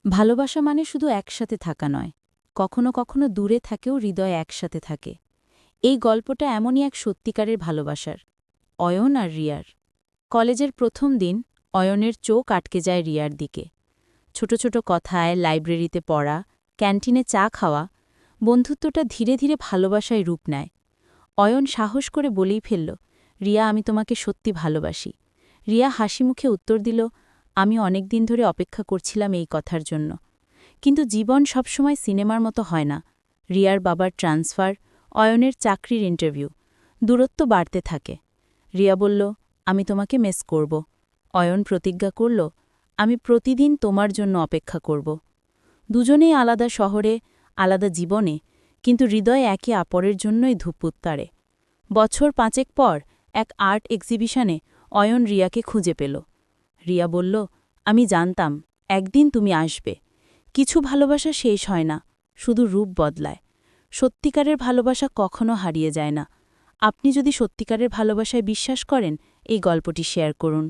ভালোবাসা মানে শুধু একসাথে থাকা নয়, কখনো কখনো দূরে থাকেও হৃদয় একসাথে থাকে। এই গল্পটা এমনই এক সত্যিকারের ভালোবাসার। অয়ন আর রিয়ার। কলেজের প্রথম দিন অয়নের চোখ আটকে যায় রিয়ার দিকে। ছোট ছোট কথায়, লাইব্রেরিতে পড়া, ক্যান্টিনে চা খাওয়া, বন্ধুত্বটা ধীরে ধীরে ভালোবাসায় রূপ নেয়। অয়ন সাহস করে বলেই ফেলল, রিয়া, আমি তোমাকে সত্যি ভালোবাসি। রিয়া হাসিমুখে উত্তর দিল, আমি অনেক দিন ধরে অপেক্ষা করছিলাম এই কথার জন্য। কিন্তু জীবন সবসময় সিনেমার মতো হয় না। রিয়ার বাবার ট্রান্সফার, অয়নের চাকরির ইন্টারভিউ, দূরত্ব বাড়তে থাকে। রিয়া বলল, আমি তোমাকে মিস করব। অয়ন প্রতিজ্ঞা করল, আমি প্রতিদিন তোমার জন্য অপেক্ষা করব। দুজনেই আলাদা শহরে, আলাদা জীবনে, কিন্তু হৃদয় একে অপরের জন্যই ধূপুত্তারে। বছর ৫ পর এক আর্ট এক্সিবিশনে অয়ন রিয়াকে খুঁজে পেল। রিয়া বলল, আমি জানতাম একদিন তুমি আসবে। কিছু ভালোবাসা শেষ হয় না, শুধু রূপ বদলায়। সত্যিকারের ভালোবাসা কখনো হারিয়ে যায় না। আপনি যদি সত্যিকারের ভালোবাসায় বিশ্বাস করেন, এই গল্পটি শেয়ার করুন।